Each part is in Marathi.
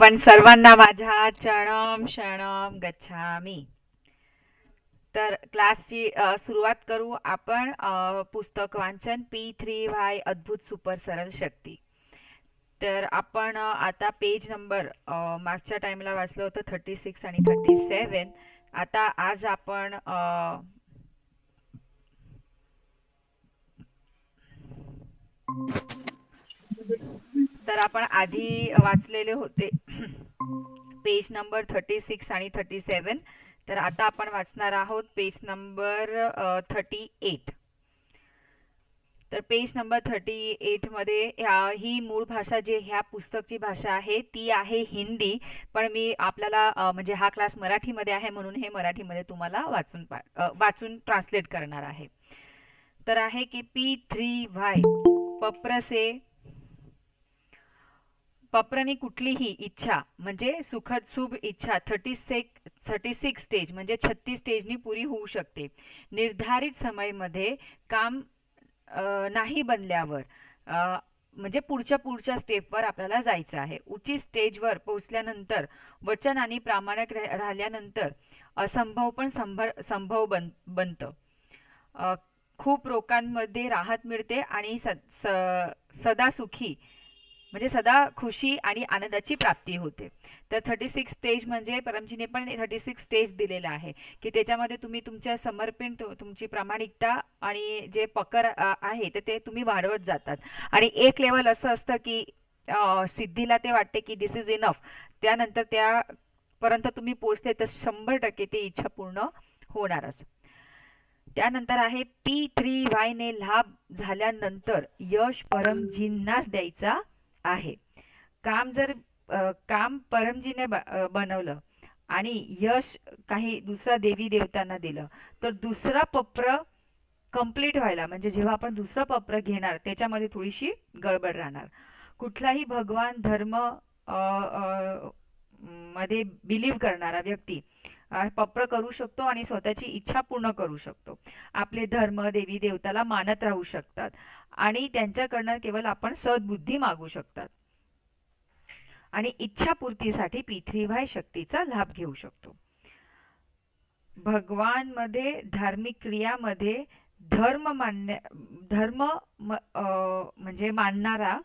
आपण सर्वांना माझ्या चरणम शरणम गच्छामी. तर क्लासची सुरुवात करू आपण. पुस्तक वाचन P3Y अद्भुत सुपर सरळ शक्ती. तर आपण आता पेज नंबर मागच्या टाइमला वाचलं होतं 36 आणि 37. आता आज आपण तर आपण आधी वाचलेले होते पेज नंबर 36 आणि 37. तर आता आपण वाचणार आहोत पेज नंबर 38. तर पेज नंबर 38 मध्ये ही मूळ भाषा जे ह्या पुस्तकची भाषा आहे ती आहे हिंदी. पण मी आपल्याला म्हणजे हा क्लास मराठीमध्ये आहे म्हणून हे मराठीमध्ये तुम्हाला वाचून ट्रान्सलेट करणार आहे. तर आहे की P3Y पप्रसे पप्रनी कुठलीही इच्छा म्हणजे सुखद शुभ इच्छा 36 स्टेज म्हणजे 36 स्टेजनी पुरी होऊ शकते. निर्धारित समयमध्ये काम नाही बनल्यावर म्हणजे पुढच्या स्टेपवर आपल्याला जायचं आहे. उचित स्टेजवर पोहोचल्यानंतर वचन आणि प्रामाणिक राहिल्यानंतर असंभव पण संभव बनतं. खूप लोकांमध्ये राहत मिळते आणि सदा सुखी म्हणजे सदा खुशी आणि आनंदाची प्राप्ती होते. तर 36 स्टेज म्हणजे परमजीने पण 36 स्टेज दिलेला आहे की त्याच्यामध्ये तुम्ही तुमच्या समर्पण तुमची प्रामाणिकता आणि जे पकड आहे तर ते तुम्ही वाढवत जातात. आणि एक लेवल असं असतं की सिद्धीला ते वाटते की दिस इज इनफ. त्यानंतर त्यापर्यंत तुम्ही पोचले तर 100% ती इच्छा पूर्ण होणारच. त्यानंतर आहे P3Y ने लाभ झाल्यानंतर यश परमजींनाच द्यायचा आहे. काम परमजीने बनवलं आणि यश काही दुसरा देवी देवतांना दिलं तर दुसरा पप्र कंप्लीट व्हायला म्हणजे जेव्हा आपण दुसरा पप्र घेणार त्याच्यामध्ये थोडीशी गडबड राहणार. कुठलाही भगवान धर्म मध्ये बिलीव्ह करणारा व्यक्ती पप्र करू शकतो आणि स्वतःची इच्छा पूर्ण करू शकतो. आपले धर्म देवी देवताला मानत राहू शकतात आणि त्यांच्याकडनं केवळ आपण सद्बुद्धी मागू शकतात आणि इच्छापूर्तीसाठी P3Y शक्तीचा लाभ घेऊ शकतो. भगवान मध्ये धार्मिक क्रियामध्ये धर्म म्हणजे मानणारा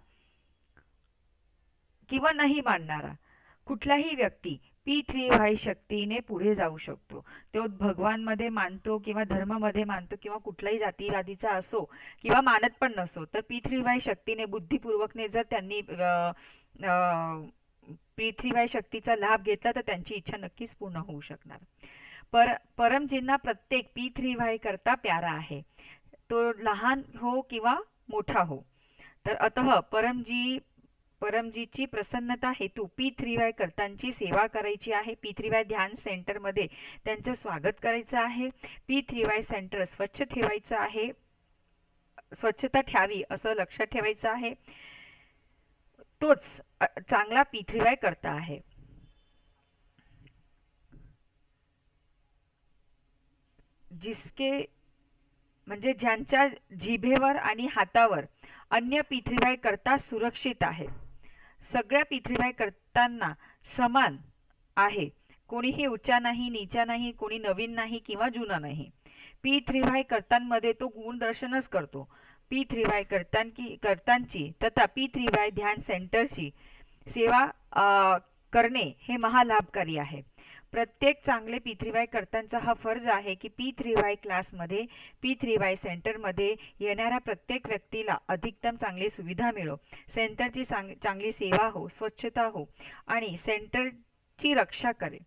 किंवा नाही मानणारा कुठलाही व्यक्ती P3Y शक्तीने पुढे जाऊ शकतो. तो भगवानमध्ये मानतो किंवा धर्मामध्ये मानतो किंवा कुठलाही जातीवादीचा असो किंवा मानत पण नसो तर P3Y शक्तीने बुद्धिपूर्वकने जर त्यांनी P3Y शक्तीचा लाभ घेतला तर त्यांची इच्छा नक्कीच पूर्ण होऊ शकणार. परमजींना प्रत्येक P3Y करता प्यारा आहे. तो लहान हो किंवा मोठा हो. तर अतः परमजीची प्रसन्नता हेतू P3Y करतांची सेवा करायची आहे. P3Y ध्यान सेंटरमध्ये त्यांचं स्वागत करायचं आहे. P3Y सेंटर स्वच्छ ठेवायचं आहे, स्वच्छता ठेवावी असं लक्षात ठेवायचं आहे. तोच चांगला P3Y करता आहे. जिसके म्हणजे ज्यांच्या जिभेवर आणि हातावर अन्य P3Y करता सुरक्षित आहे. सगळ्या P3Y करताना समान आहे. कोणीही उच्चा नाही, नीचा नाही, कोणी नवीन नाही किंवा जुना नाही. P3Y करतांमध्ये तो गुणदर्शनच करतो. P3Y करतांची तथा P3Y ध्यान सेंटरची सेवा करणे हे महालाभकारी आहे. प्रत्येक चांगले P3Y करतांचा हा फर्ज आहे की P3Y क्लासमध्ये P3Y सेंटरमध्ये येणाऱ्या प्रत्येक व्यक्तीला अधिकतम चांगली सुविधा मिळो, सेंटरची चांगली सेवा हो, स्वच्छता हो आणि सेंटरची रक्षा करे.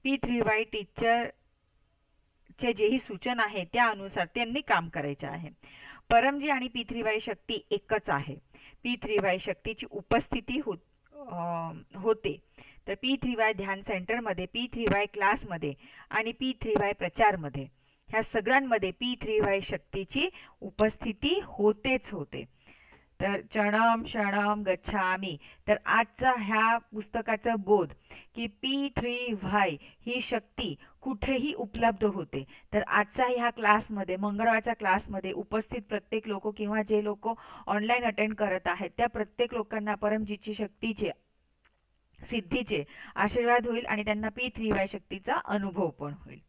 P3Y टीचरचे जेही सूचना आहे त्यानुसार त्यांनी काम करायचे आहे. परमजी आणि P3Y शक्ती एकच आहे. P3Y शक्तीची उपस्थिती होते. तर P3Y ध्यान सेंटरमध्ये, P3Y क्लासमध्ये आणि P3Y प्रचारमध्ये ह्या सगळ्यांमध्ये P3Y शक्तीची उपस्थिती होतेच होते. तर चरणम शरणम गच्छामी. तर आजचा ह्या पुस्तकाचा बोध की P3Y ही शक्ती कुठेही उपलब्ध होते. तर आजचा ह्या क्लासमध्ये मंगळवारच्या क्लासमध्ये उपस्थित प्रत्येक लोक किंवा जे लोक ऑनलाईन अटेंड करत आहेत त्या प्रत्येक लोकांना परमजीची शक्तीचे सिद्धीचे आशीर्वाद होईल आणि त्यांना P3Y शक्तीचा अनुभव पण होईल.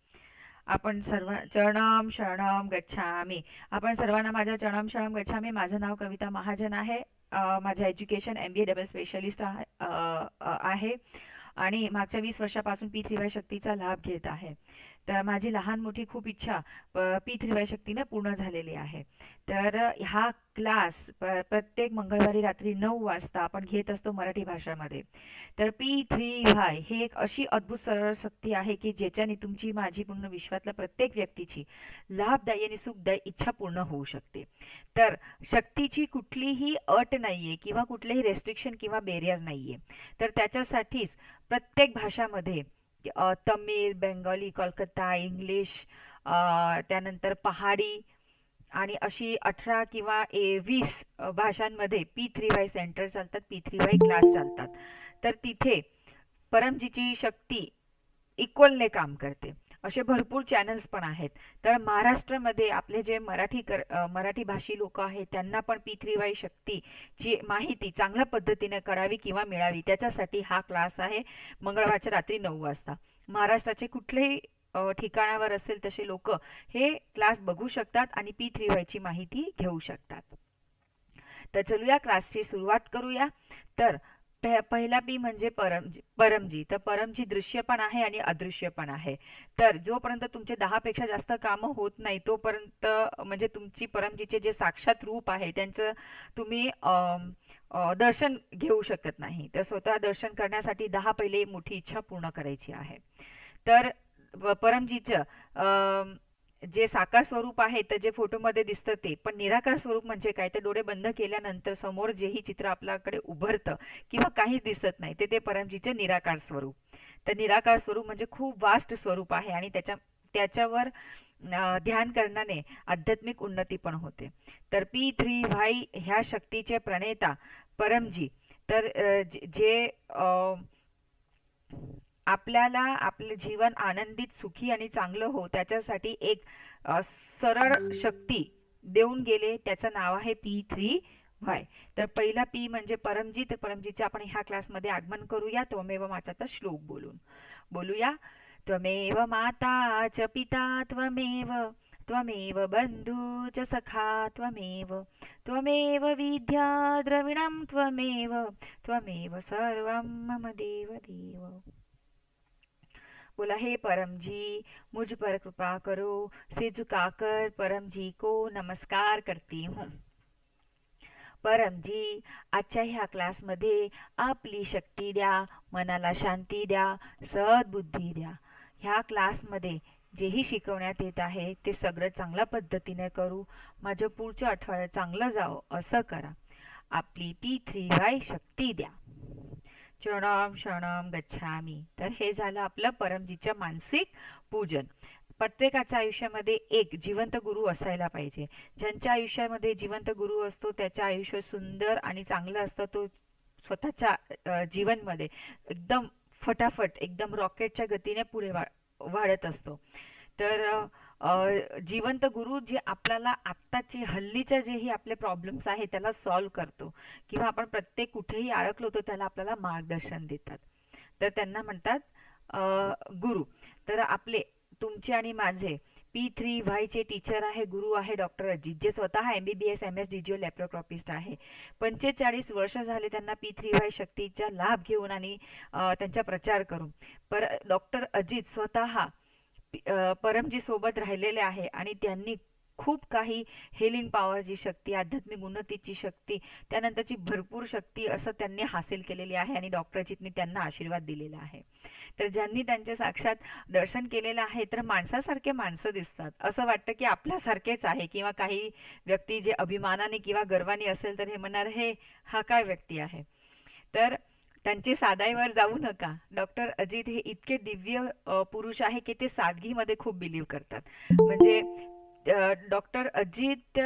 आपण सर्व चरणम शरणम गच्छामी. आपण सर्वांना माझ्या चरणम शरणम गच्छामी. माझं नाव कविता महाजन आहे. माझं एज्युकेशन MBA डबल स्पेशलिस्ट आहे आणि मागच्या 20 वर्षापासून P3Y शक्तीचा लाभ घेत आहे. तर माझी लहान मोठी खूप इच्छा P3Y शक्तीने पूर्ण झालेली आहे. तर हा क्लास प्रत्येक मंगळवारी रात्री 9 वाजता आपण घेत असतो मराठी भाषामध्ये. तर P3Y हे एक अशी अद्भुत सरळ शक्ती आहे की ज्याच्याने तुमची माझी पूर्ण विश्वातल्या प्रत्येक व्यक्तीची लाभदायी आणि सुखदायी इच्छा पूर्ण होऊ शकते. तर शक्तीची कुठलीही अट नाहीये किंवा कुठलेही रेस्ट्रिक्शन किंवा बेरियर नाहीये. तर त्याच्यासाठीच प्रत्येक भाषामध्ये तमिळ, बेंगॉली, कोलकाता, इंग्लिश, त्यानंतर पहाडी आणि अशी 18 किंवा 20 भाषांमध्ये P3Y सेंटर चालतात, P3Y क्लास चालतात. तर तिथे परमजीची शक्ती इक्वलने काम करते. असे भरपूर चॅनल्स पण आहेत. तर महाराष्ट्रामध्ये आपले जे मराठी भाषी लोक आहेत त्यांना पण P3Y शक्तीची माहिती चांगल्या पद्धतीने कळावी किंवा मिळावी त्याच्यासाठी हा क्लास आहे मंगळवारच्या रात्री 9 वाजता. महाराष्ट्राचे कुठलेही ठिकाणावर असेल तसे लोक हे क्लास बघू शकतात आणि P3Y ची माहिती घेऊ शकतात. तर चलूया क्लासची सुरुवात करूया. तर पहिला पी म्हणजे परमजी. तर परमजी दृश्य पण आहे आणि अदृश्य पण आहे. तर जोपर्यंत तुमचे 10 पेक्षा जास्त कामं होत नाही तोपर्यंत म्हणजे तुमची परमजीचे जे साक्षात रूप आहे त्यांचं तुम्ही दर्शन घेऊ शकत नाही. तर स्वतः दर्शन करण्यासाठी 10 पहिले मोठी इच्छा पूर्ण करायची आहे. तर परमजीचं जे साकार स्वरूप आहे तर जे फोटोमध्ये दिसतं ते, पण निराकार स्वरूप म्हणजे काय, तर डोळे बंद केल्यानंतर समोर जेही चित्र आपल्याकडे उभरतं किंवा काहीच दिसत नाही ते परमजीचे निराकार स्वरूप. तर निराकार स्वरूप म्हणजे खूप वास्ट स्वरूप आहे आणि त्याच्यावर ध्यान करण्याने आध्यात्मिक उन्नती पण होते. तर P3Y ह्या शक्तीचे प्रणेता परमजी. तर जे आपल्याला आपले जीवन आनंदित, सुखी आणि चांगलं हो त्याच्यासाठी एक सरळ शक्ती देऊन गेले. त्याचं नाव आहे P3Y. तर पहिला पी म्हणजे परमजी. तर परमजीचे आपण ह्या क्लासमध्ये आगमन करूया. त्वमेव माचाचा श्लोक बोलूया. त्वमेव माता च पिता त्वमेव, त्वमेव बंधू च सखा त्वमेव, त्वमेव विद्या द्रविणं त्वमेव, त्वमेव सर्वं मम देव देव. बोला, हे परम जी मुझ पर कृपा करो, से झुकाकर परम जी को नमस्कार करती हूँ. परम जी, आजच्या ह्या क्लासमध्ये आपली शक्ती द्या, मनाला शांती द्या, सद्बुद्धी द्या. ह्या क्लासमध्ये जेही शिकवण्यात येत आहे ते सगळं चांगल्या पद्धतीने करू, माझं पुढचं आठवड्यात चांगलं जावं असं करा. आपली P3Y शक्ती द्या. चरणम शरणम गच्छामी. तर हे झालं आपलं परमजीचं मानसिक पूजन. प्रत्येकाच्या आयुष्यामध्ये एक जिवंत गुरु असायला पाहिजे. ज्यांच्या आयुष्यामध्ये जिवंत गुरु असतो त्याचं आयुष्य सुंदर आणि चांगलं असतं. तो स्वतःच्या जीवनमध्ये एकदम फटाफट, एकदम रॉकेटच्या गतीने पुढे वाढत असतो. तर जिवंत गुरु जे आपल्याला आत्ताचे हल्लीचे जेही आपले प्रॉब्लेम्स आहे त्याला सॉल्व करतो किंवा आपण प्रत्येक कुठेही अडकलो तर त्याला आपल्याला मार्गदर्शन देतात. तर त्यांना म्हणतात गुरु. तर आपले तुमचे आणि माझे P3Y चे टीचर आहे, गुरु आहे डॉक्टर अजित, जे स्वतः MBBS MS डिजिओ लॅप्रोस्कोपिस्ट आहे. 45 वर्ष झाले त्यांना P3Y शक्तीचा लाभ घेऊन आणि त्यांचा प्रचार करून. डॉक्टर अजित स्वतः परमजी सोबत राहिलेले आहे आणि त्यांनी खूप काही हेलिंग पॉवरची शक्ती, आध्यात्मिक उन्नतीची शक्ती, त्यानंतरची भरपूर शक्ती असं त्यांनी हासिल केलेली आहे आणि डॉक्टर अजितनी त्यांना आशीर्वाद दिलेला आहे. तर ज्यांनी त्यांचे साक्षात दर्शन केलेलं आहे तर माणसासारखे माणसं दिसतात, असं वाटतं की आपल्यासारखेच आहे. किंवा काही व्यक्ती जे अभिमानाने किंवा गर्वाने असेल तर हे म्हणणार, हे हा काय व्यक्ती आहे. तर त्यांची साधाईवर जाऊ नका. डॉक्टर अजित हे इतके दिव्य पुरुष आहे की ते सादगीमध्ये खूप बिलीव्ह करतात. म्हणजे डॉक्टर अजित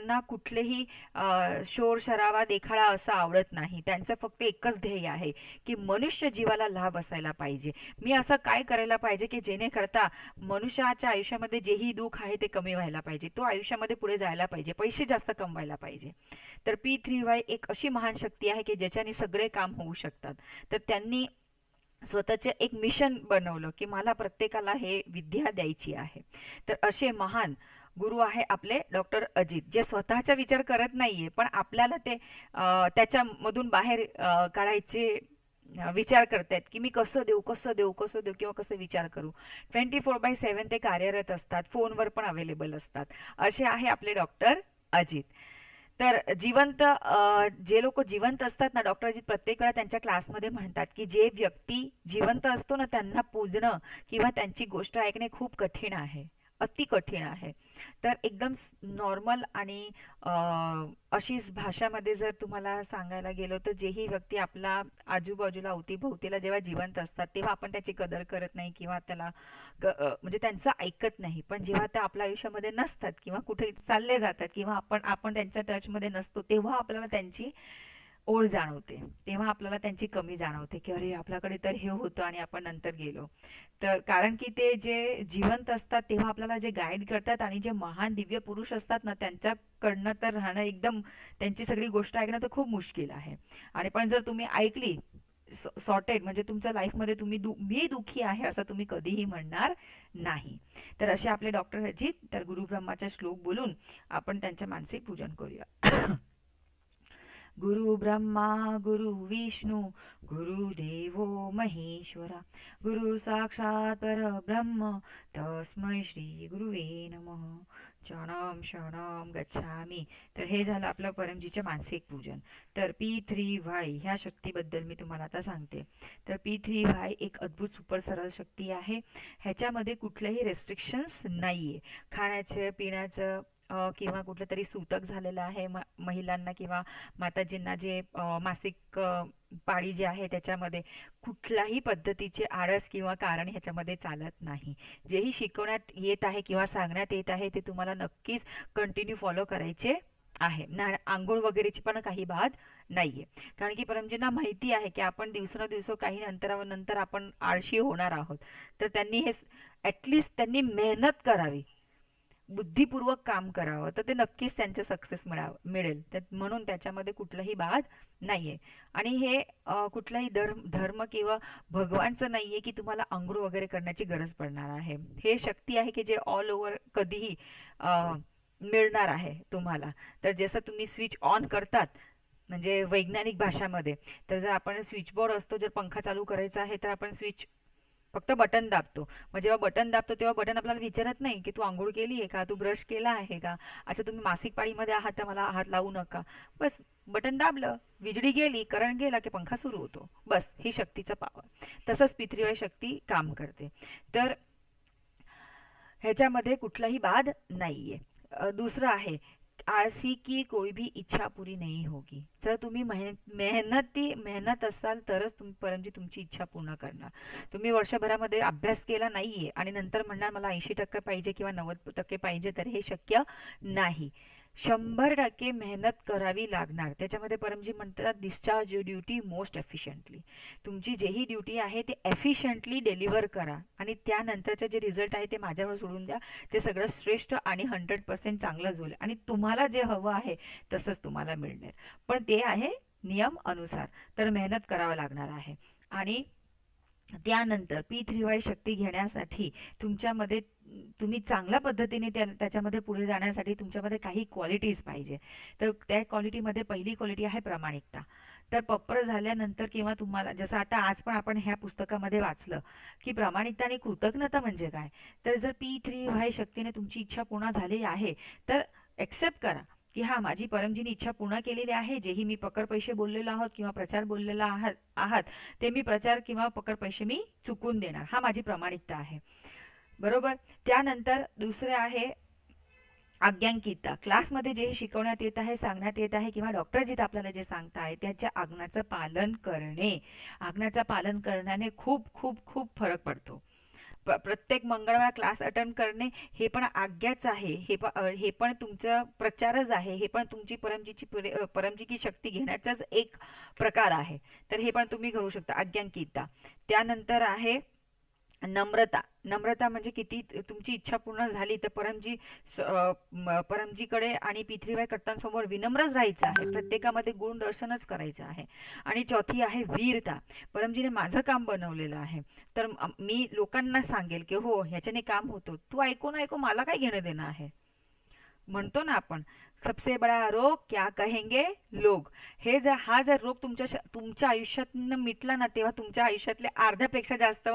ना कुठलेही शोर शराबा देखाडा असं आवडत नाही. त्यांचं फक्त एकच ध्येय आहे की मनुष्य जीवाला लाभ असायला पाहिजे. मी असं काय करायला पाहिजे की जेणेकरता मनुष्याच्या आयुष्यामध्ये जेही दुःख आहे ते कमी व्हायला पाहिजे, तो आयुष्यामध्ये पुढे जायला पाहिजे, पैसे जास्त कमवायला पाहिजे. तर P3Y एक अशी महान शक्ती आहे की ज्याच्याने सगळे काम होऊ शकतात. तर त्यांनी स्वतःचे एक मिशन बनवलं की मला प्रत्येकाला हे विद्या द्यायची आहे. तर असे महान गुरु आहे आपले डॉक्टर अजित, जे स्वतःचा विचार करत नाहीये पण आपल्याला ते त्याच्यामधून बाहेर काढायचे विचार करतायत की मी कसं देऊ कसं देऊ कसं देऊ किंवा कसं विचार करू. 24/7 ते कार्यरत असतात, फोनवर पण अवेलेबल असतात. असे आहे आपले डॉक्टर अजित. तर जिवंत जे लोक जिवंत असतात ना, डॉक्टर अजित प्रत्येक वेळा त्यांच्या क्लासमध्ये म्हणतात की जे व्यक्ती जिवंत असतो ना त्यांना पूजणं किंवा त्यांची गोष्ट ऐकणे खूप कठीण आहे, अति कठीण आहे. तर एकदम नॉर्मल आणि अशीच भाषामध्ये जर तुम्हाला सांगायला गेलो तर जेही व्यक्ती आपला आजूबाजूला अवतीभोवतीला जेव्हा जिवंत असतात तेव्हा आपण त्याची कदर करत नाही किंवा त्याला म्हणजे त्यांचं ऐकत नाही. पण जेव्हा ते आपल्या आयुष्यामध्ये नसतात किंवा कुठे चालले जातात किंवा आपण आपण त्यांच्या टचमध्ये नसतो तेव्हा आपल्याला त्यांची ओढ जाणवते, तेव्हा आपल्याला त्यांची कमी जाणवते की अरे आपल्याकडे तर हे होतं आणि आपण नंतर गेलो. तर कारण की ते जे जिवंत असतात तेव्हा आपल्याला जे गाईड करतात आणि जे महान दिव्य पुरुष असतात ना त्यांच्याकडनं तर राहणं एकदम, त्यांची सगळी गोष्ट ऐकणं तर खूप मुश्किल आहे. आणि पण जर तुम्ही ऐकली सॉर्टेड म्हणजे तुमच्या लाईफमध्ये तुम्ही मी दुःखी आहे असं तुम्ही कधीही म्हणणार नाही. तर असे आपले डॉक्टर अजित. तर गुरुब्रह्माचा श्लोक बोलून आपण त्यांचे मानसिक पूजन करूया. गुरु ब्रह्मा गुरु विष्णु गुरुदेवो महेश्वरा गुरु साक्षात परब्रह्म तस्मै श्री गुरुवे नमः. शरणम शरणम गच्छामी. तर हे झालं आपलं परमजीचे मानसिक पूजन. तर P3Y ह्या शक्तीबद्दल मी तुम्हाला आता सांगते. तर P3Y एक अद्भुत सुपर सरळ शक्ती आहे. ह्याच्यामध्ये कुठलेही रेस्ट्रिक्शन्स नाहीये. खाण्याचं पिण्याचं किंवा कुठलं तरी सूतक झालेलं आहे महिलांना किंवा माताजींना जे मासिक पाळी जी आहे त्याच्यामध्ये कुठल्याही पद्धतीचे आळस किंवा कारण ह्याच्यामध्ये चालत नाही. जेही शिकवण्यात येत आहे किंवा सांगण्यात येत आहे ते तुम्हाला नक्कीच कंटिन्यू फॉलो करायचे आहे ना. आंघोळ वगैरेची पण काही बात नाहीये. कारण की परमजींना माहिती आहे की आपण दिवसेंदिवस काही नंतर आपण आळशी होणार आहोत. तर त्यांनी हे ॲटलिस्ट त्यांनी मेहनत करावी, बुद्धिपूर्वक काम करावं, तर ते नक्कीच त्यांचं सक्सेस मिळेल. म्हणून त्याच्यामध्ये कुठलाही बात नाहीये. आणि हे कुठलाही धर्म किंवा भगवानचं नाहीये की तुम्हाला अंघोळ वगैरे करण्याची गरज पडणार आहे. हे शक्ती आहे की जे ऑल ओव्हर कधीही मिळणार आहे तुम्हाला. तर जसं तुम्ही स्विच ऑन करतात म्हणजे वैज्ञानिक भाषामध्ये, तर जर आपण स्विचबोर्ड असतो, जर पंखा चालू करायचा आहे तर आपण स्विच फक्त बटन दाबतो. मग जेव्हा बटन दाबतो तेव्हा बटन आपल्याला विचारत नाही की तू आंघोळ केली आहे का, तू ब्रश केला आहे का, अच्छा तुम्ही मासिक पाळीमध्ये आहात तर मला हात लावू नका. बस बटन दाबलं, वीजळी गेली, करंट गेला की पंखा सुरू होतो. बस ही शक्तीचा पावर. तसंच P3Y शक्ती काम करते. तर ह्याच्यामध्ये कुठलाही बाद नाहीये. दुसरं आहे आळसी की कोई भी इच्छा पूरी नहीं होगी. जर तुम्ही मेहनत असाल तरच तुम्ही परंतु तुमची इच्छा पूर्ण करणार. तुम्ही वर्षभरामध्ये अभ्यास केला नाहीये आणि नंतर म्हणणार मला 80% पाहिजे किंवा 90% पाहिजे, तर हे शक्य नाही. 100% मेहनत करावी लागणार. त्याच्यामध्ये परमजी म्हणतात discharge your duty most efficiently. तुमची जेही ड्युटी आहे ते एफिशियंटली डिलिव्हर करा आणि त्यानंतरचे जे रिझल्ट आहे ते माझ्यावर सोडून द्या. ते सगळं श्रेष्ठ आणि 100% चांगलंच होईल आणि तुम्हाला जे हवं आहे तसंच तुम्हाला मिळणार. पण ते आहे नियम अनुसार. तर मेहनत करावं लागणार आहे. आणि त्यानंतर P3Y शक्ती घेण्यासाठी तुमच्यामध्ये तुम्ही चांगल्या पद्धतीने त्याच्यामध्ये पुढे जाण्यासाठी तुमच्यामध्ये काही क्वालिटीज पाहिजे. तर त्या क्वालिटीमध्ये पहिली क्वालिटी आहे प्रामाणिकता. तर पप्पर झाल्यानंतर किंवा तुम्हाला जसं आता आज पण आपण ह्या पुस्तकामध्ये वाचलं की प्रामाणिकता आणि कृतज्ञता म्हणजे काय. तर जर P3Y शक्तीने तुमची इच्छा पूर्ण झाली आहे तर एक्सेप्ट करा की हा माझी परमजीने इच्छा पूर्ण केलेली आहे. जेही मी पकर पैसे बोललेलो आहोत किंवा प्रचार बोललेला आहात ते मी प्रचार किंवा पकर पैसे मी चुकून देणार. हा माझी प्रामाणिकता आहे. बरोबर. त्यानंतर दुसरे आहे आज्ञांकिता. क्लासमध्ये जे शिकवण्यात येत आहे, सांगण्यात येत आहे किंवा डॉक्टर जिथे आपल्याला जे सांगताय त्याच्या आज्ञाचं पालन करणे. आज्ञाचं पालन करण्याने खूप खूप खूप फरक पडतो. प्रत्येक मंगळवार क्लास अटेंड करणे हे पण आज्ञाच आहे, हे पण तुमचं प्रचारच आहे, हे पण तुमची परमजी की शक्ती घेण्याचाच एक प्रकार आहे. तर हे पण तुम्ही करू शकता, आज्ञांकिता. त्यानंतर आहे नम्रता. नम्रता म्हणजे किती तुमची इच्छा पूर्ण झाली तर परमजीकडे आणि पितृवाय कर्त्यांसमोर विनम्रच राहायचं आहे, प्रत्येकामध्ये गुण दर्शनच करायचं आहे. आणि चौथी आहे वीरता. परमजीने माझं काम बनवलेलं आहे, तर मी लोकांना सांगेल की हो ह्याच्याने काम होतो, तू ऐकून ऐकू मला काय घेणं देणं आहे. म्हणतो ना आपण, सबसे बडा रोग क्या कहेंगे लोग. हा जर रोग तुमच्या आयुष्यातनं मिटला ना, तेव्हा तुमच्या आयुष्यातले अर्ध्यापेक्षा जास्त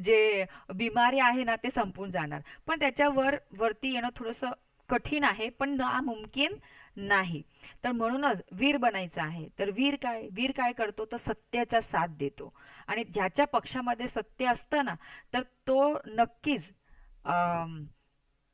जे बिमारी आहे ना ते संपून जाणार. पण त्याच्यावर वरती येणं थोडंसं कठीण आहे, पण नामुमकिन नाही. तर म्हणूनच वीर बनायचं आहे. तर वीर काय करतो, तर सत्याचा साथ देतो. आणि ज्याच्या पक्षामध्ये सत्य असतं ना, तर तो नक्कीच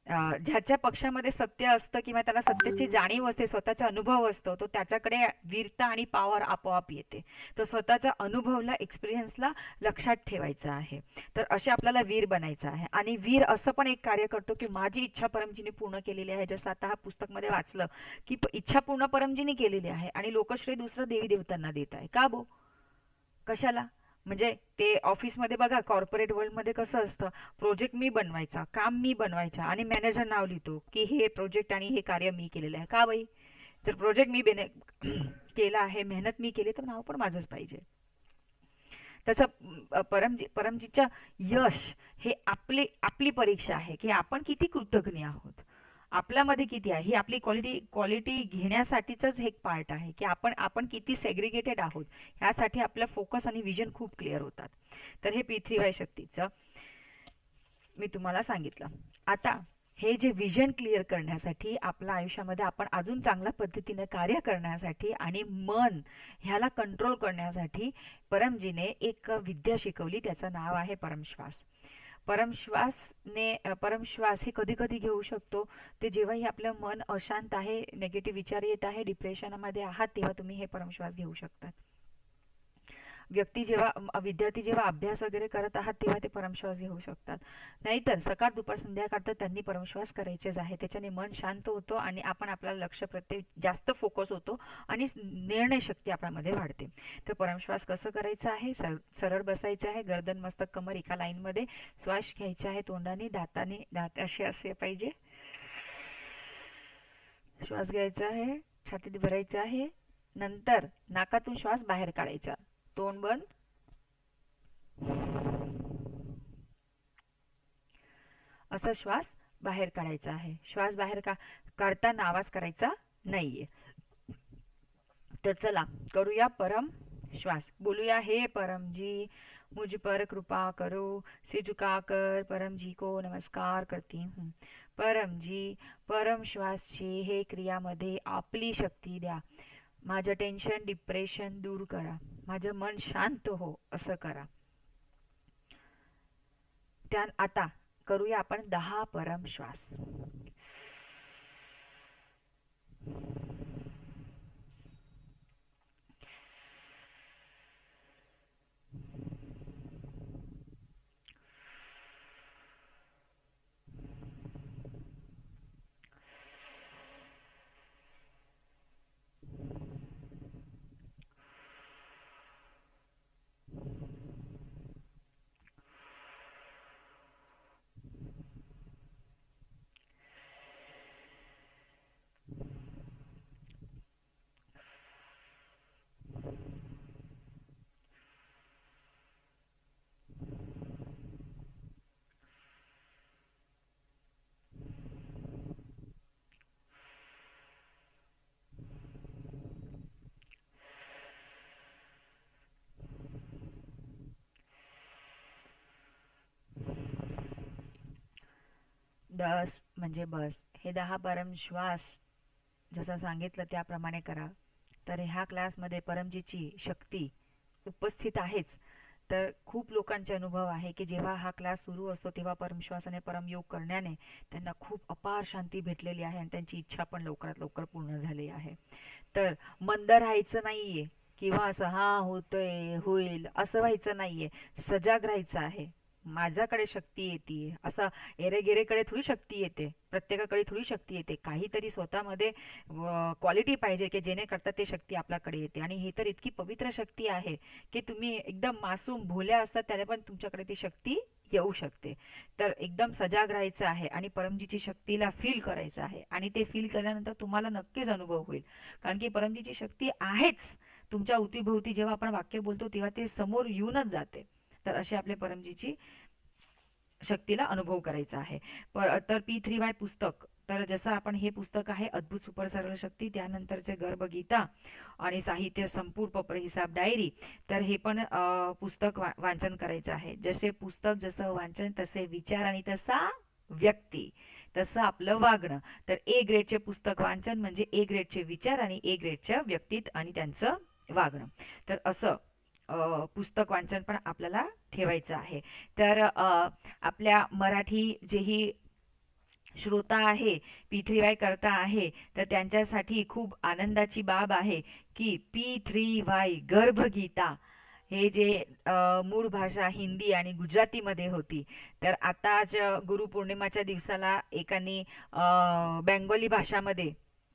ज्याच्या पक्षामध्ये सत्य असतं किंवा त्याला सत्याची जाणीव असते, स्वतःचा अनुभव असतो, तो त्याच्याकडे वीरता आणि पॉवर आपोआप येते. तर स्वतःच्या अनुभवला, एक्सपिरियन्सला लक्षात ठेवायचं आहे. तर असे आपल्याला वीर बनायचं आहे. आणि वीर असं पण एक कार्य करतो की माझी इच्छा परमजीने पूर्ण केलेली आहे. जसं आता हा पुस्तकमध्ये वाचलं की इच्छा पूर्ण परमजीने केलेली आहे आणि लोकश्रेय दुसरं देवी देवतांना देत आहे. का बो? कशाला? म्हणजे ते ऑफिसमध्ये बघा, कॉर्पोरेट वर्ल्डमध्ये कसं असतं, प्रोजेक्ट मी बनवायचा, काम मी बनवायचा आणि मॅनेजर नाव लिहितो की हे प्रोजेक्ट आणि हे कार्य मी केलेलं आहे. का बाई? जर प्रोजेक्ट मी केला आहे, मेहनत मी केली, तर नाव पण माझंच पाहिजे. तसं परमजीच्या यश हे आपली परीक्षा आहे की आपण किती कृतज्ञ आहोत, आपल्यामध्ये किती आहे. ही आपली क्वालिटी घेण्यासाठीच एक पार्ट आहे की आपण किती सेग्रिगेटेड आहोत. ह्यासाठी आपलं फोकस आणि विजन खूप क्लिअर होतात. तर हे P3Y शक्तीचं मी तुम्हाला सांगितलं. आता हे जे विजन क्लिअर करण्यासाठी, आपल्या आयुष्यामध्ये आपण अजून चांगल्या पद्धतीने कार्य करण्यासाठी आणि मन ह्याला कंट्रोल करण्यासाठी परमजीने एक विद्या शिकवली, त्याचं नाव आहे परमश्वास. परमश्वास हे कधी कधी घेऊ शकतो, ते जेव्हाही आपलं मन अशांत आहे, नेगेटिव्ह विचार येत आहे, डिप्रेशनमध्ये आहात, तेव्हा तुम्ही हे परमश्वास घेऊ शकतात. विद्यार्थी जेव्हा अभ्यास वगैरे करत आहात तेव्हा ते परमश्वास घेऊ शकतात. नाहीतर सकाळ दुपार संध्याकाळ तर त्यांनी परमश्वास करायचेच आहे. त्याच्याने मन शांत होतो आणि आपण आपल्याला लक्ष प्रत्येक जास्त फोकस होतो आणि निर्णय शक्ती आपल्यामध्ये वाढते. तर परमश्वास कसं करायचं आहे, सरळ बसायचं आहे, गर्दन मस्तक कमर एका लाईनमध्ये, श्वास घ्यायचा आहे तोंडाने, दात असे असले पाहिजे, श्वास घ्यायचा आहे, छातीत भरायचं आहे, नंतर नाकातून श्वास बाहेर काढायचा, तोंड बंद, असं श्वास बाहेर काढायचा आहे. श्वास बाहेर काढताना आवाज करायचा नाहीये. तर चला करूया परम श्वास. बोलूया, हे परम जी मुझ पर कृपा करो, सिर झुकाकर परम जी को नमस्कार करती हूँ. परम जी, परम श्वासची हे क्रियामध्ये आपली शक्ती द्या. माझं टेन्शन डिप्रेशन दूर करा, माझं मन शांत हो, असं करा. आता करूया आपण 10 परम श्वास. दस म्हणजे बस. हे 10 परम श्वास जसं सांगितलं त्याप्रमाणे करा. तर ह्या क्लासमध्ये परमजीची शक्ती उपस्थित आहेच. तर खूप लोकांचे अनुभव आहे की जेव्हा हा क्लास सुरू असतो तेव्हा परमश्वास आणि परमयोग करण्याने त्यांना खूप अपार शांती भेटलेली आहे आणि त्यांची इच्छा पण लवकरात लवकर पूर्ण झाली आहे. तर मंद राहायचं नाहीये किंवा असं हा होतंय होईल असं व्हायचं नाहीये, सजाग राहायचं आहे. माझ्याकडे शक्ती येते, असं एरेगेरेकडे थोडी शक्ती येते, प्रत्येकाकडे थोडी शक्ती येते. काहीतरी स्वतःमध्ये क्वालिटी पाहिजे की जेणे करता ते शक्ती आपल्याकडे येते. आणि ही तर इतकी पवित्र शक्ती आहे की तुम्ही एकदम मासूम भोल्या असतात त्याला पण तुमच्याकडे ती शक्ती येऊ शकते. तर एकदम सजाग राहायचं आहे आणि परमजीची शक्तीला फील करायचं आहे. आणि ते फील केल्यानंतर तुम्हाला नक्कीच अनुभव होईल, कारण की परमजीची शक्ती आहेच तुमच्या अवतीभोवती. जेव्हा आपण वाक्य बोलतो तेव्हा ते समोर येऊनच जाते. तर अशी आपल्या परमजीची शक्तीला अनुभव करायचा आहे. तर P3Y पुस्तक, तर जसं आपण हे पुस्तक आहे अद्भुत सुपर सरळ शक्ती, त्यानंतरचे गर्भगीता आणि साहित्य संपूर्ण पपर हिसाब डायरी, तर हे पण पुस्तक वाचन करायचं आहे. जसे पुस्तक जसं वाचन तसे विचार आणि तसा व्यक्ती तसं आपलं वागणं. तर ए ग्रेडचे पुस्तक वाचन म्हणजे ए ग्रेडचे विचार आणि ए ग्रेडच्या व्यक्तीत आणि त्यांचं वागणं. तर असं पुस्तक वाचन पण आपल्याला ठेवायचं आहे. तर आपल्या मराठी जेही श्रोता आहे, P3Y करता आहे, तर त्यांच्यासाठी खूप आनंदाची बाब आहे की P3Y गर्भगीता हे जे मूळ भाषा हिंदी आणि गुजरातीमध्ये होती, तर आताच गुरुपौर्णिमाच्या दिवसाला एकाने बेंगोली भाषामध्ये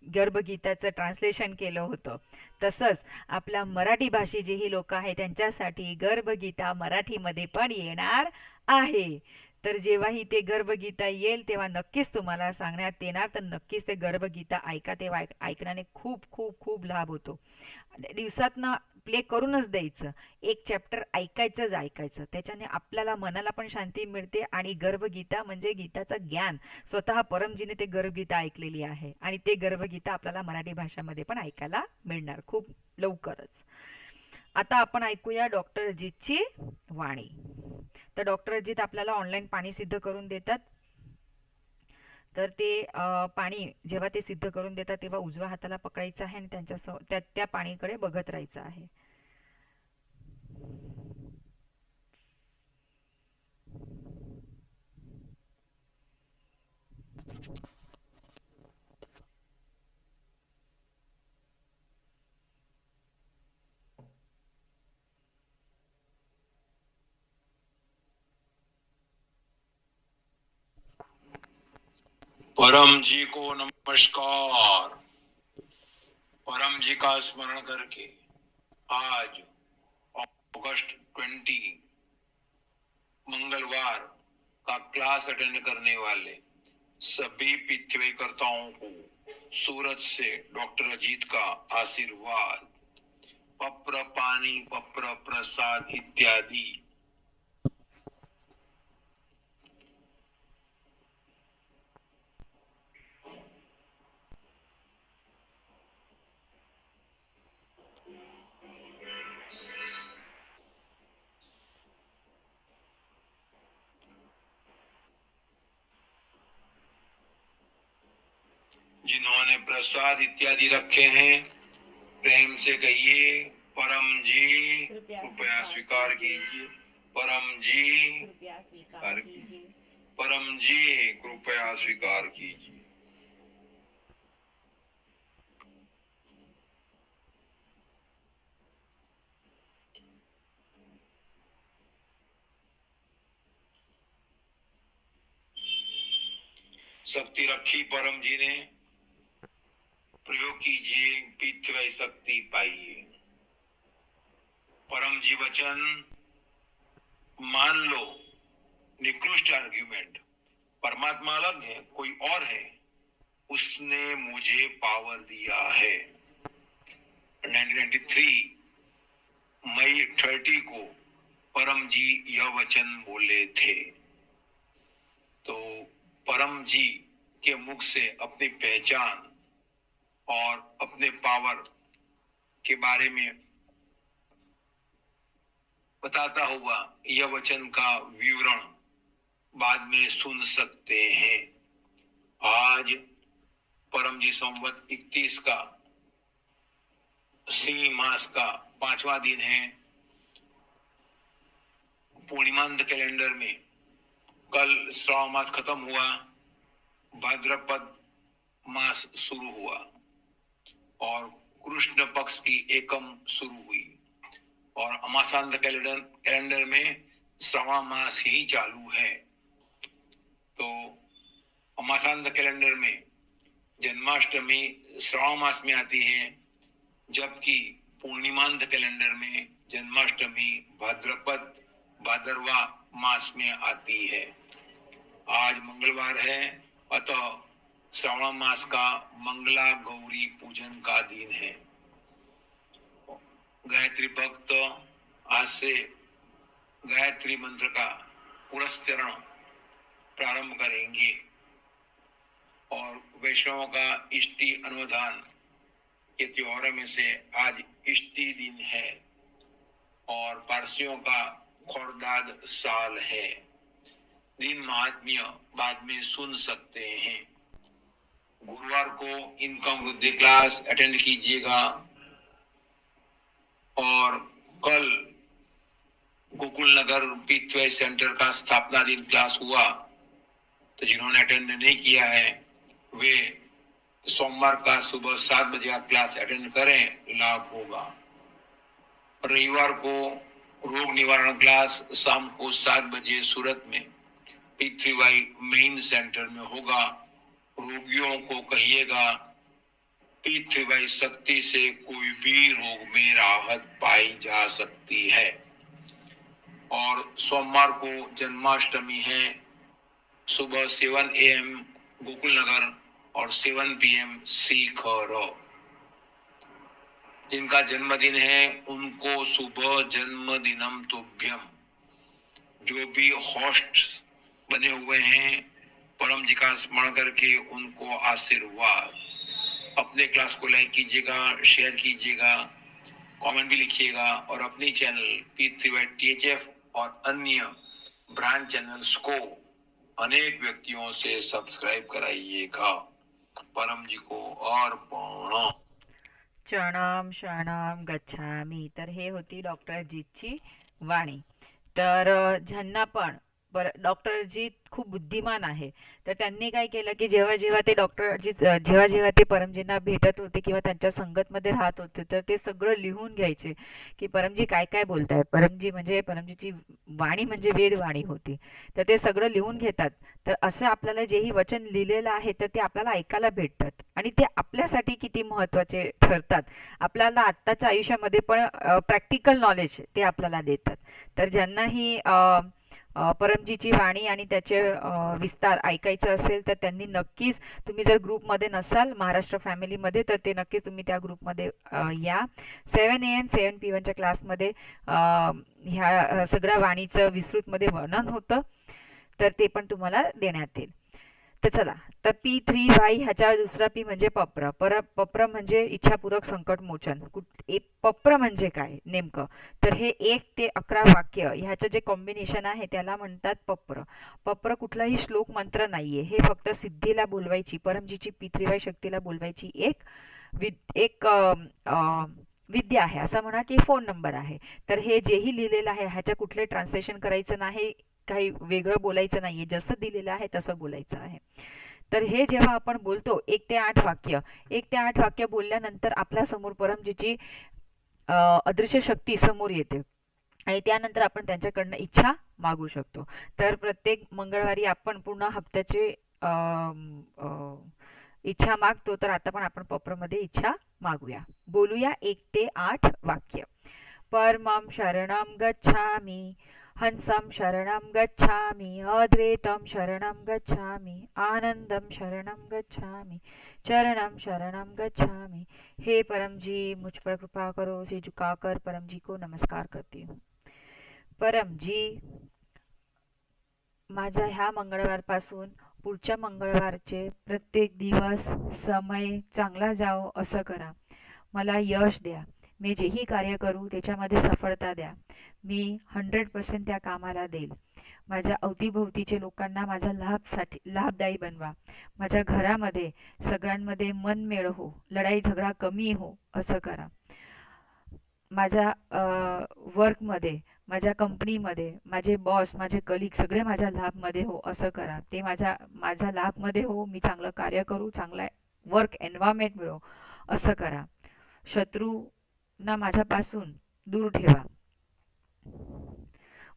गर्भगीताचं ट्रान्सलेशन केलं होतं. तसंच आपल्या मराठी भाषी जे ही लोक आहे त्यांच्यासाठी गर्भगीता मराठीमध्ये पण येणार आहे. तर जेव्हाही ते गर्भगीता येईल तेव्हा नक्कीच तुम्हाला सांगण्यात येणार. तर नक्कीच ते गर्भगीता ऐका, तेव्हा ऐकण्याने खूप खूप खूप लाभ होतो. दिवसातनं प्ले करूनच द्यायचं, एक चॅप्टर ऐकायचंच ऐकायचं. त्याच्याने आपल्याला मनाला पण शांती मिळते. आणि गर्भगीता म्हणजे गीताचं ज्ञान, स्वतः परमजीने ते गर्भगीता ऐकलेली आहे आणि ते गर्भगीता आपल्याला मराठी भाषामध्ये पण ऐकायला मिळणार खूप लवकरच. आता आपण ऐकूया डॉक्टर अजितची वाणी. तर डॉक्टर अजित आपल्याला ऑनलाईन पाणी सिद्ध करून देतात. तर ते पाणी जेव्हा ते सिद्ध करून देतात तेव्हा उजव्या हाताला पकडायचं आहे आणि त्या पाणीकडे बघत राहायचं आहे. परम जी को नमस्कार। परम जी का स्मरण करके आज अगस्त 20 मंगलवार का क्लास अटेंड करने वाले सभी पितृकर्ताओं को सूरत से डॉक्टर अजीत का आशीर्वाद, पप्र पानी, पप्र प्रसाद इत्यादि। जिन्होंने प्रसाद इत्यादि रखे हैं प्रेम से कहिए, परम जी कृपया स्वीकार कीजिए। परम जी कृपया स्वीकार कीजिए। परम जी कृपया स्वीकार कीजिए। शक्ति रखी परम जी ने, प्रयोग कीजिए, पितृ शक्ति पाइए। परम जी वचन मान लो, निकृष्ट आर्ग्यूमेंट, परमात्मा अलग है, कोई और है, उसने मुझे पावर दिया है। 1993 मई 30 को परम जी यह वचन बोले थे। तो परम जी के मुख से अपनी पहचान और अपने पावर के बारे में बताता हुआ यह वचन का विवरण बाद में सुन सकते हैं। आज परम जी संवत 31 का सी मास का 5वां दिन है। पूर्णिमांत कैलेंडर में कल श्रावण मास खत्म हुआ, भाद्रपद मास शुरू हुआ और कृष्ण पक्ष की एकम शुरू हुई और अमासांत कैलेंडर में श्रावण मास ही चालू है। तो मासांत कैलेंडर में जन्माष्टमी श्रावण मास में आती है, जबकि पूर्णिमांत कैलेंडर में जन्माष्टमी भाद्रपद भादरवा मास में आती है। आज मंगलवार है, अतः श्रावण मास का मंगला गौरी पूजन का दिन है। गायत्री भक्त आज से गायत्री मंत्र का पुरस्करण प्रारंभ करेंगे और वैष्णवों का इष्टि अनुदान के त्योहारों में से आज इष्टि दिन है और पारसियों का खोरदाद साल है। दिन महात्म्य बाद में सुन सकते हैं। गुरुवार को इनकम वृद्धि क्लास अटेंड कीजिएगा और कल गोकुल नगर पीतवे सेंटर का स्थापना दिन क्लास हुआ, तो जिन्होंने अटेंड नहीं किया है वे सोमवार का सुबह 7 बजे क्लास अटेंड करें, लाभ होगा। रविवार को रोग निवारण क्लास शाम को 7 बजे सूरत में P3Y मेन सेंटर में होगा। रोगियों को कहिएगा P3Y शक्ति से कोई भी रोग में राहत पाई जा सकती है। और सोमवार को जन्माष्टमी है, सुबह 7 AM गोकुल नगर और 7 PM सीकर। जिनका जन्मदिन है उनको शुभ जन्मदिनम तुभ्यम। जो भी होस्ट बने हुए हैं परम जी का स्मरण करके उनको आशीर्वाद। अपने क्लास को लाइक कीजिएगा, शेयर कीजिएगा, कमेंट भी लिखिएगा और अपनी चैनल P3Y THF और अन्य ब्रांड चैनल्स को अनेक व्यक्तियों से सब्सक्राइब कराइएगा। परम जी को और प्रणाम। शरणम शरणम गच्छामी. तर हे होती डॉक्टर जीची वाणी. तर ज्यांना पण डॉक्टर जी खूप बुद्धिमान आहे, तर त्यांनी काय केलं की जेव्हा जेव्हा ते डॉक्टरजी जेव्हा जेव्हा ते परमजींना भेटत होते किंवा त्यांच्या संगतमध्ये राहत होते, तर ते सगळं लिहून घ्यायचे की परमजी काय काय बोलताय. परमजी म्हणजे परमजीची वाणी म्हणजे वेदवाणी होती, तर ते सगळं लिहून घेतात. तर असं आपल्याला जेही वचन लिहिलेलं आहे तर ते आपल्याला ऐकायला भेटतात आणि ते आपल्यासाठी किती महत्त्वाचे ठरतात. आपल्याला आत्ताच्या आयुष्यामध्ये पण प्रॅक्टिकल नॉलेज ते आपल्याला देतात. तर ज्यांनाही परमजीची वाणी आणि त्याचे विस्तार ऐकायचं असेल तर त्यांनी नक्कीच, तुम्ही जर ग्रुपमध्ये नसाल महाराष्ट्र फॅमिलीमध्ये, तर ते नक्कीच तुम्ही त्या ग्रुपमध्ये या. 7 AM 7 PM क्लासमध्ये ह्या सगळ्या वाणीचं विस्तृतमध्ये वर्णन होतं, तर ते पण तुम्हाला देण्यात येईल. तर चला, तर P3Y ह्याच्या दुसरा P म्हणजे पप्र. पप्र म्हणजे इच्छापूरक संकट मोचन. पप्र म्हणजे काय नेमकं, तर हे 1 ते 11 वाक्य ह्याचं जे कॉम्बिनेशन आहे त्याला म्हणतात पप्र. पप्र कुठलाही श्लोक मंत्र नाहीये, हे फक्त सिद्धीला बोलवायची, परमजीची P3Y शक्तीला बोलवायची एक विद्या आहे, असं म्हणा की फोन नंबर आहे. तर हे जेही लिहिलेलं आहे ह्याच्या कुठले ट्रान्सलेशन करायचं नाही, काही वेगळं बोलायचं नाहीये, जसं दिलेलं आहे तसं बोलायचं आहे. तर हे जेव्हा आपण बोलतो 1 ते 8 वाक्य, 1 ते 8 वाक्य बोलल्यानंतर आपल्या समोर परमजीची अदृश्य शक्ती समोर येते आणि त्यानंतर आपण त्यांच्याकडनं इच्छा मागू शकतो. तर प्रत्येक मंगळवारी आपण पूर्ण हप्त्याचे इच्छा मागतो, तर आता पण आपण पप्रमध्ये इच्छा मागूया. बोलूया 1 ते 8 वाक्य. परमं शरणं गच्छामि, हंसं शरणं गच्छामि, अद्वैतं शरणं गच्छामि, आनंदं शरणं गच्छामि, चरणं शरणं गच्छामि. हे परम जी, मुझ पर कृपा करो. से झुकाकर परम जी को नमस्कार करती हूँ. परम जी, माझ्या ह्या मंगळवारपासून पुढच्या मंगळवारचे प्रत्येक दिवस समय चांगला जावो असं करा. मला यश द्या. मी जेही कार्य करू त्याच्यामध्ये सफलता द्या. मी 100% त्या कामाला देईल. माझ्या अवतीभोवतीचे लोकांना माझ्या लाभदायी बनवा. माझ्या घरामध्ये सगळ्यांमध्ये मनमेळ हो, लढाई झगडा कमी हो असं करा. माझ्या वर्कमध्ये, माझ्या कंपनीमध्ये माझे बॉस, माझे कलिग सगळे माझ्या लाभमध्ये हो असं करा. ते माझ्या लाभमध्ये हो, मी चांगलं कार्य करू, चांगला वर्क एन्व्हायरमेंट मिळो असं करा. शत्रूंना माझ्यापासून दूर ठेवा.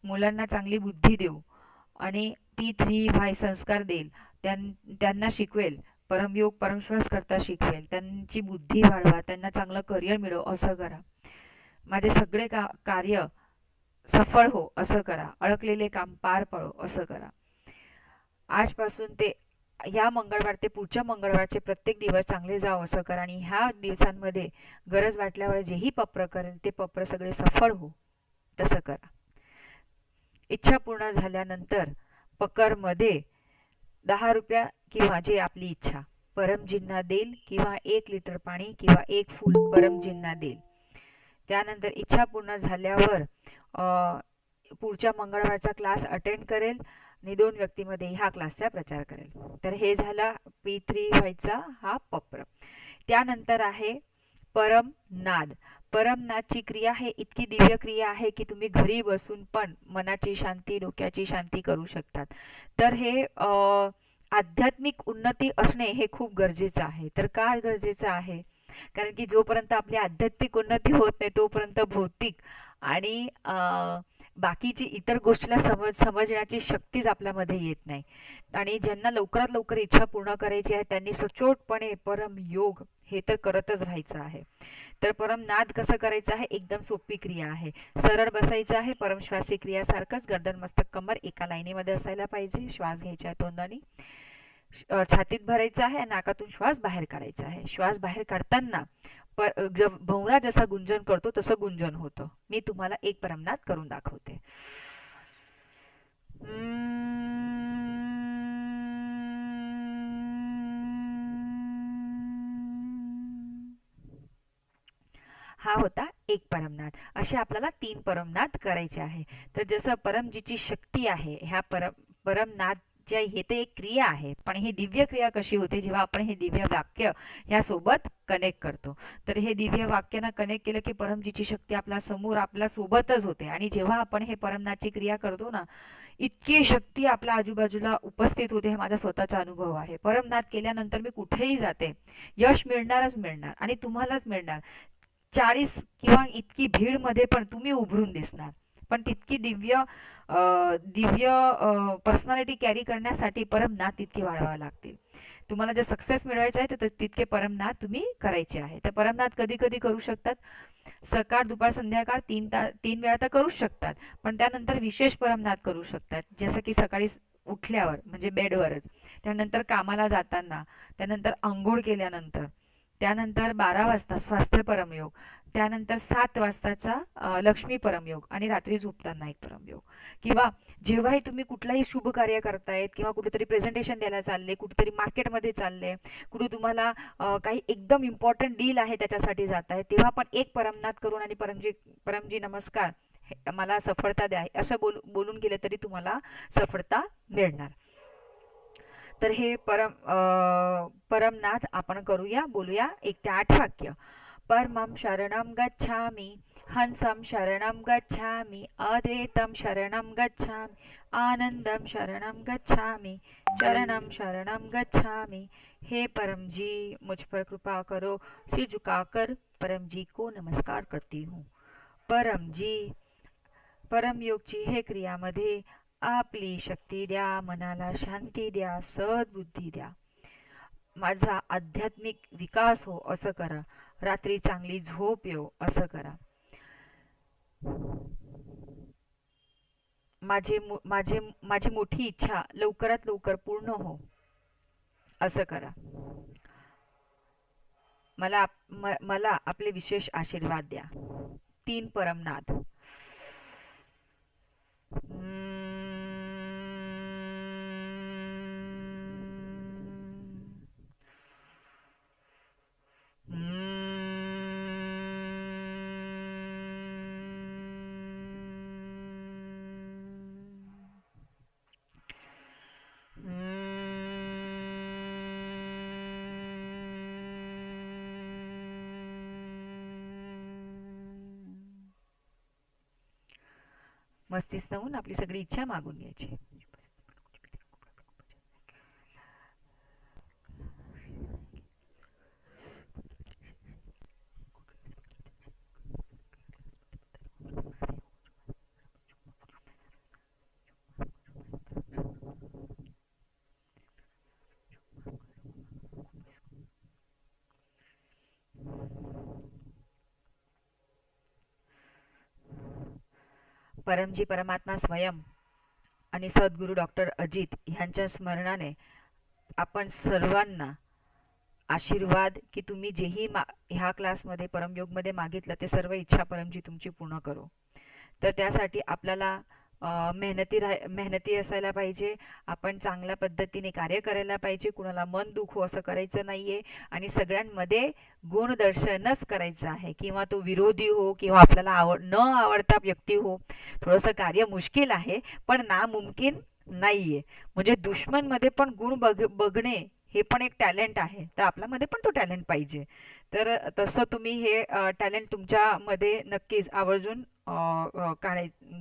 मुलांना चांगली बुद्धी देऊ आणि P3Y संस्कार देईल, त्यांना शिकवेल, परमयोग परमश्वास करता शिकवेल, त्यांची बुद्धी वाढवा, त्यांना चांगलं करिअर मिळो असं करा. माझे सगळे कार्य सफळ हो असं करा. अडकलेले काम पार पाडो असं करा. आजपासून ते या मंगळवार ते पुढच्या मंगळवारचे प्रत्येक दिवस चांगले जावो असं करा. आणि ह्या दिवसांमध्ये गरज वाटल्यावर जेही पप्र करेल ते पप्र सगळे सफळ हो तसं करा. इच्छा पूर्ण झाल्यानंतर पकरमध्ये 10 रुपया किंवा जे आपली इच्छा परमजींना देईल किंवा 1 लिटर पाणी किंवा 1 फूल परमजींना देईल. त्यानंतर इच्छा पूर्ण झाल्यावर पुढच्या मंगळवारचा क्लास अटेंड करेल आणि 2 व्यक्तीमध्ये ह्या क्लासचा प्रचार करेल. तर हे झाला P3Y हा पप्र. त्यानंतर आहे परमनाद. परमनादची क्रिया हे इतकी दिव्य क्रिया आहे की तुम्ही घरी बसून पण मनाची शांती, डोक्याची शांती करू शकतात. तर हे आध्यात्मिक उन्नती असणे हे खूप गरजेचं आहे. तर का गरजेचं आहे? कारण की जोपर्यंत आपली आध्यात्मिक उन्नती होत नाही तोपर्यंत भौतिक आणि बाकीची इतर गोष्टीला समजण्याची शक्तीच आपल्यामध्ये येत नाही. आणि ज्यांना लवकरात लवकर इच्छा पूर्ण करायची आहे त्यांनी सचोटपणे परमयोग हे तर करतच राहायचं आहे. तर परमनाद कसं करायचं आहे? एकदम सोपी क्रिया आहे. सरळ बसायचं आहे. परमश्वासी क्रियासारखंच गर्दन मस्तक कमर एका लाईनीमध्ये असायला पाहिजे. श्वास घ्यायचा आहे तोंडाने, छातीत भरायचा आहे, नाकातून श्वास बाहेर काढायचा आहे. श्वास बाहेर काढताना भोवरा जसा गुंजन करतो तसं गुंजन होतं. मी तुम्हाला एक परमनाद करून दाखवते. हा होता एक परमनाद. असे आपल्याला 3 परमनाद करायचे आहे. तर जसं परमजीची शक्ती आहे, ह्या परमनाद हे तर एक क्रिया आहे, पण ही दिव्य क्रिया कशी होते जेव्हा आपण हे दिव्य वाक्य ह्या सोबत कनेक्ट करतो. तर हे दिव्य वाक्यानं कनेक्ट केलं की परमजीची शक्ती आपल्या समोर आपल्या सोबतच होते. आणि जेव्हा आपण हे परमनादची क्रिया करतो ना, इतकी शक्ती आपल्या आजूबाजूला उपस्थित होते. हा माझा स्वतःचा अनुभव आहे. परमनाद केल्यानंतर मी कुठेही जाते, यश मिळणारच मिळणार आणि तुम्हालाच मिळणार. 40 किंवा इतकी भीड मध्ये पण तुम्ही उभरून दिसणार. पण तितकी दिव्य पर्सनॅलिटी कॅरी करण्यासाठी परमनाद तितके वाढवावे लागतील. तुम्हाला जर सक्सेस मिळवायचं आहे तर तितके परमनाद तुम्ही करायचे आहे. तर परमनाद कधी कधी करू शकतात, सकाळ दुपार संध्याकाळ 3 वेळा तर करूच शकतात. पण त्यानंतर विशेष परमनाद करू शकतात, जसं की सकाळी उठल्यावर म्हणजे बेडवरच, त्यानंतर कामाला जाताना, त्यानंतर आंघोळ केल्यानंतर, त्यानंतर 12 वाजता स्वास्थ्य परमयोग, त्यानंतर 7 वाजताचा लक्ष्मी परमयोग आणि रात्री झोपताना एक परमयोग. किंवा जेव्हाही तुम्ही कुठलाही शुभ कार्य करतायत किंवा कुठेतरी प्रेझेंटेशन द्यायला चालले, कुठेतरी मार्केटमध्ये चालले, कुठे तुम्हाला काही एकदम इम्पॉर्टंट डील आहे त्याच्यासाठी जात आहे, तेव्हा पण एक परमनाद करून आणि परमजी नमस्कार, मला सफळता द्या असं बोलून गेले तरी तुम्हाला सफळता मिळणार. तर हे परमनाद आपण करूया, बोलूया 1 ते 8 वाक्य. परमं शरणं गच्छामि, हंसं शरणं गच्छामि, अद्वैतं शरणं गच्छामि, आनंदं शरणं गच्छामि, चरणं शरणं गच्छामि. हे परम जी, मुझ पर कृपा करो, सिर झुकाकर परम जी को नमस्कार करती हूँ. परम जी, परम योगची हे क्रियामध्ये आपली शक्ती द्या, मनाला शांती द्या, सद्बुद्धी द्या, माझा आध्यात्मिक विकास हो असं करा, रात्री चांगली झोप येऊ असं करा, माझी मोठी इच्छा लवकरात लवकर पूर्ण हो असं करा, मला आपले विशेष आशीर्वाद द्या. 3 परमनाद. मस्तीच नवून आपली सगळी इच्छा मागून घ्यायची. परमजी परमात्मा स्वयं आणि सद्गुरू डॉक्टर अजित ह्यांच्या स्मरणाने आपण सर्वांना आशीर्वाद की तुम्ही जेही ह्या क्लासमध्ये परमयोगमध्ये मागितलं ते सर्व इच्छा परमजी तुमची पूर्ण करो. तर त्यासाठी आपल्याला मेहनती असायला पाहिजे. आपण चांगल्या पद्धतीने कार्य करायला पाहिजे. कुणाला मन दुखो असं करायचं नाहीये आणि सगळ्यांमध्ये गुणदर्शनच करायचं आहे. किंवा तो विरोधी हो किंवा आपल्याला न आवडता व्यक्ती हो. थोडंसं कार्य मुश्किल आहे पण नामुमकिन नाहीये. म्हणजे दुश्मनमध्ये पण गुण बघणे हे पण एक टॅलेंट आहे. तर आपल्यामध्ये पण तो टॅलेंट पाहिजे. तर तसं तुम्ही हे टॅलेंट तुमच्यामध्ये नक्कीच आवर्जून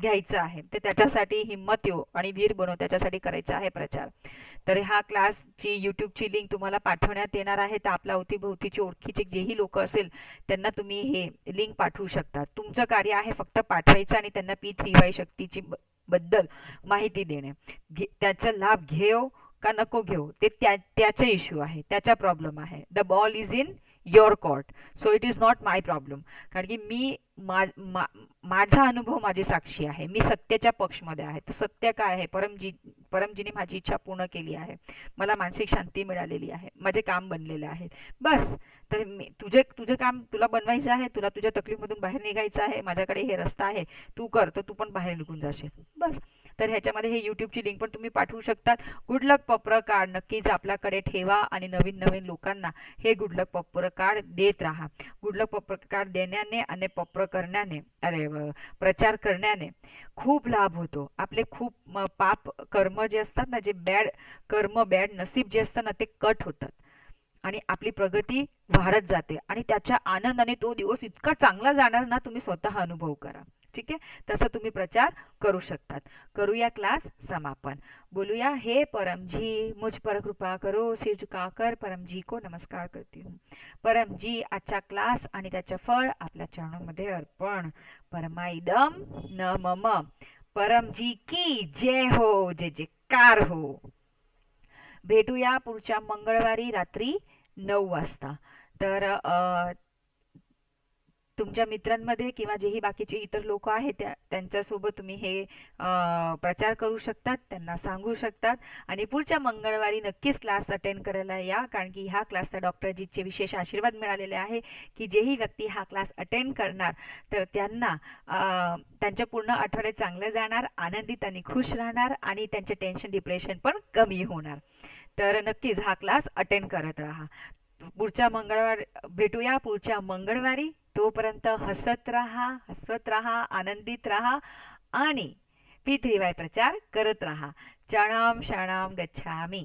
घ्यायचं आहे. तर त्याच्यासाठी हिंमत येऊ आणि वीर बनव, त्याच्यासाठी करायचा आहे प्रचार. तर ह्या क्लासची यूट्यूबची लिंक तुम्हाला पाठवण्यात येणार आहे. तर आपल्या अवतीभोवतीचे ओळखीचे जेही लोक असेल त्यांना तुम्ही हे लिंक पाठवू शकता. तुमचं कार्य आहे फक्त पाठवायचं आणि त्यांना P3Y शक्तीची बद्दल माहिती देणे. त्याचा लाभ घेऊ का नको घेऊ ते त्याचा इश्यू आहे, त्याचा प्रॉब्लेम आहे. The ball is in your court, so it is not my problem. कारण की मी माझा अनुभव माझी साक्षी आहे. मी सत्याच्या पक्षमध्ये आहे. तर सत्य काय आहे? परमजीने माझी इच्छा पूर्ण केली आहे. मला मानसिक शांती मिळालेली आहे. माझे काम बनलेले आहे. बस. तर तुझे काम तुला बनवायचं आहे. तुला तुझ्या तकलीफमधून बाहेर निघायचं आहे. माझ्याकडे हे रस्ता आहे, तू कर, तर तू पण बाहेर निघून जाशील. बस. तर ह्याच्यामध्ये हे यूट्यूबची लिंक पण तुम्ही पाठवू शकतात. गुड लक पप्पर कार्ड नक्कीच आपल्याकडे ठेवा आणि नवीन नवीन लोकांना हे गुड लक पप्पर कार्ड देत राहा. गुड लक पप्पर कार्ड देण्याने आणि पप्पर करण्याने प्रचार करण्याने खूप लाभ होतो. आपले खूप पाप कर्म जे असतात ना, जे बॅड कर्म बॅड नसीब जे असतं ना, ते कट होतात आणि आपली प्रगती वाढत जाते आणि त्याच्या आनंदाने तो दिवस इतका चांगला जाणार ना, तुम्ही स्वतः अनुभव करा. ठीक है, तसं तुम्ही प्रचार करू शकतात. करूया क्लास समापन. बोलूया, हे परम जी मुझ पर कृपा करो, सिर झुकाकर परम जी को नमस्कार करती हूँ. परम जी आजचा क्लास आणि त्याचे फळ आपल्या चरणामध्ये अर्पण. परमाइदम न मम. परम जी की जय हो, जय जयकार हो. भेटूया पुढच्या मंगळवारी रात्री 9 वाजता. तर तुमच्या मित्रांमध्ये किंवा जेही बाकीचे इतर लोक आहेत त्यांच्यासोबत तुम्ही हे प्रचार करू शकतात, त्यांना सांगू शकतात आणि पुढच्या मंगळवारी नक्कीच क्लास अटेंड करायला या. कारण की ह्या क्लासला डॉक्टर अजितचे विशेष आशीर्वाद मिळालेले आहे की जेही व्यक्ती हा क्लास अटेंड करणार तर त्यांना त्यांच्या पूर्ण आठवडे चांगलं जाणार, आनंदित आणि खुश राहणार आणि त्यांचे टेन्शन डिप्रेशन पण कमी होणार. तर नक्कीच हा क्लास अटेंड करत राहा. पुढच्या मंगळवार भेटूया पुढच्या मंगळवारी. तोपर्यंत हसत राहा, आनंदित राहा आणि P3Y प्रचार करत राहा. चरणाम शरणाम गच्छामि.